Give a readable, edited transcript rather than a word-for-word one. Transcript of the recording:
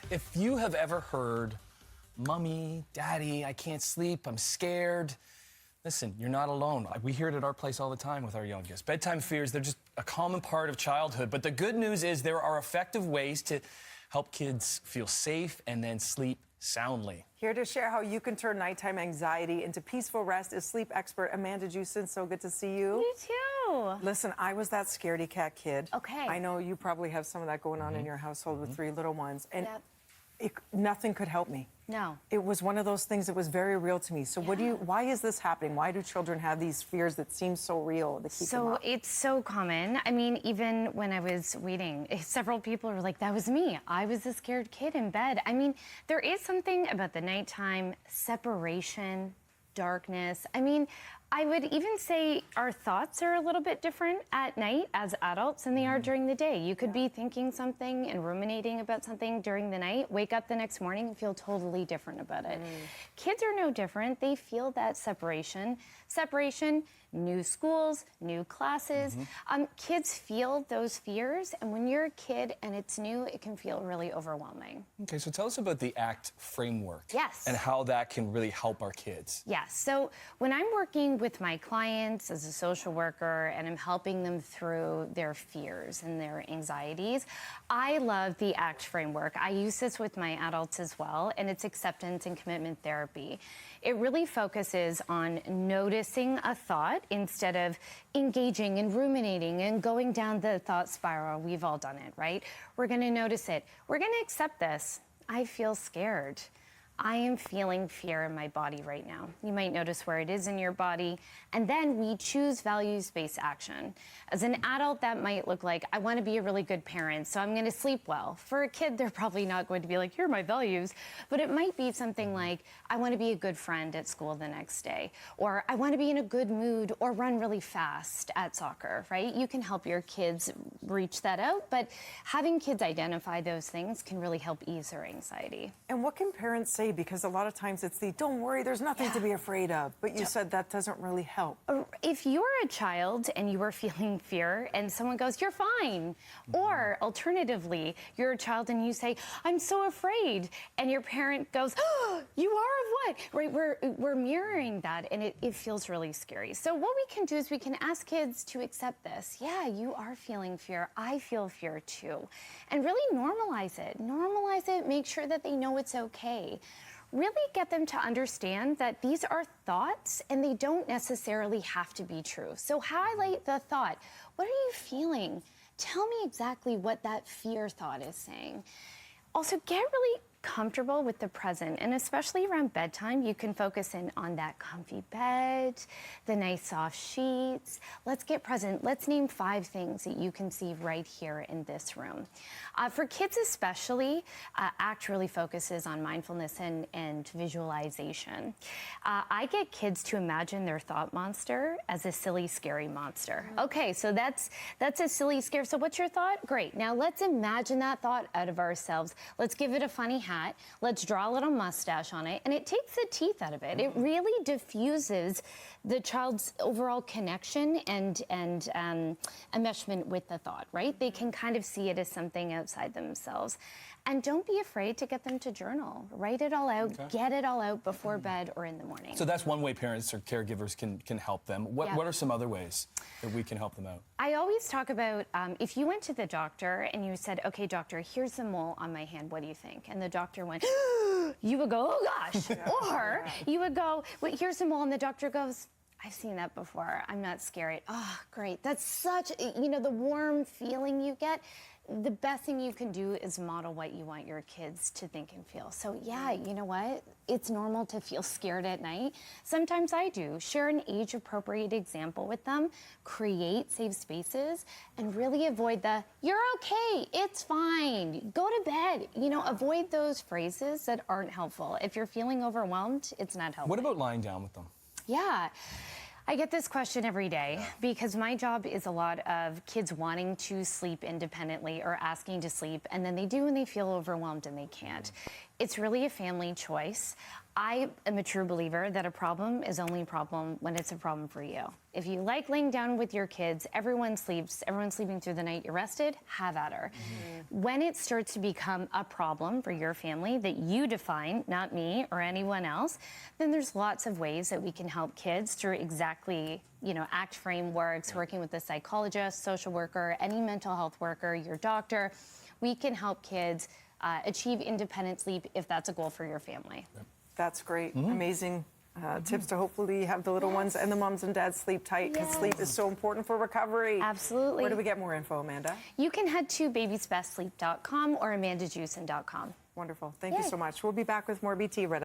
If you have ever heard, "Mommy, Daddy, I can't sleep, I'm scared," listen, you're not alone. We hear it at our place all the time with our youngest. Bedtime fears, they're just a common part of childhood. But the good news is there are effective ways to help kids feel safe and then sleep soundly. Here to share how you can turn nighttime anxiety into peaceful rest is sleep expert Amanda Jewson. So good to see you. You too. Listen, I was that scaredy cat kid. Okay. I know you probably have some of that going on in your household with 3 little ones. And Yep. nothing could help me. No. It was one of those things that was very real to me. So why is this happening? Why do children have these fears that seem so real that keep them So up? it's so common. I mean, even when I was waiting, several people were like, that was me. I was a scared kid in bed. I mean, there is something about the nighttime separation, darkness. I mean, I would even say our thoughts are a little bit different at night as adults than they are during the day. You could be thinking something and ruminating about something during the night, wake up the next morning and feel totally different about it. Kids are no different. They feel that separation. New schools, new classes. Kids feel those fears, and when you're a kid and it's new, it can feel really overwhelming. Okay, so tell us about the ACT framework. Yes. And how that can really help our kids. Yes. So when I'm working with my clients as a social worker and I'm helping them through their fears and their anxieties, I love the ACT framework. I use this with my adults as well, and it's acceptance and commitment therapy. It really focuses on noticing a thought instead of engaging and ruminating and going down the thought spiral. We've all done it, right? We're going to notice it. We're going to accept this. I feel scared. I am feeling fear in my body right now. You might notice where it is in your body. And then we choose values-based action. As an adult, that might look like, I want to be a really good parent, so I'm going to sleep well. For a kid, they're probably not going to be like, here are my values. But it might be something like, I want to be a good friend at school the next day. Or I want to be in a good mood or run really fast at soccer, right? You can help your kids reach that out. But having kids identify those things can really help ease their anxiety. And what can parents say? Because a lot of times it's don't worry, there's nothing to be afraid of. But you said that doesn't really help. If you're a child and you are feeling fear and someone goes, you're fine. Or alternatively, you're a child and you say, I'm so afraid. And your parent goes, oh, you are of what? Right, we're mirroring that, and it feels really scary. So what we can do is we can ask kids to accept this. Yeah, you are feeling fear. I feel fear too. And really normalize it. Normalize it, make sure that they know it's okay. Really get them to understand that these are thoughts and they don't necessarily have to be true. So highlight the thought. What are you feeling? Tell me exactly what that fear thought is saying. Also, get really comfortable with the present, and especially around bedtime, you can focus in on that comfy bed, the nice soft sheets. Let's get present. Let's name 5 things that you can see right here in this room. For kids especially, ACT really focuses on mindfulness and visualization. I get kids to imagine their thought monster as a silly, scary monster. Okay, so that's a silly, scary. So what's your thought? Great. Now let's imagine that thought out of ourselves. Let's give it a funny hat. Let's draw a little mustache on it, and it takes the teeth out of it. It really diffuses the child's overall connection and enmeshment with the thought, right? They can kind of see it as something outside themselves. And don't be afraid to get them to journal. Write it all out, get it all out before bed or in the morning. So that's one way parents or caregivers can help them. What are some other ways that we can help them out? I always talk about if you went to the doctor and you said, okay, doctor, here's the mole on my hand, what do you think? And the doctor went, you would go, oh gosh. Or you would go, wait, here's the mole, and the doctor goes, I've seen that before. I'm not scared. Oh, great. That's such, the warm feeling you get. The best thing you can do is model what you want your kids to think and feel. So yeah, you know what? It's normal to feel scared at night. Sometimes I do. Share an age-appropriate example with them, create safe spaces, and really avoid the, you're okay, it's fine, go to bed. Avoid those phrases that aren't helpful. If you're feeling overwhelmed, it's not helpful. What about lying down with them? Yeah. I get this question every day because my job is a lot of kids wanting to sleep independently or asking to sleep, and then they do and they feel overwhelmed and they can't. It's really a family choice. I am a true believer that a problem is only a problem when it's a problem for you. If you like laying down with your kids, everyone's sleeping through the night, you're rested, have at her. When it starts to become a problem for your family that you define, not me or anyone else, then there's lots of ways that we can help kids through exactly, ACT frameworks, working with a psychologist, social worker, any mental health worker, your doctor. We can help kids achieve independent sleep if that's a goal for your family. That's great. Amazing tips to hopefully have the little ones and the moms and dads sleep tight, because sleep is so important for recovery. Absolutely. Where do we get more info, Amanda? You can head to babysbestsleep.com or amandajewson.com. Wonderful. Thank you so much. We'll be back with more BT right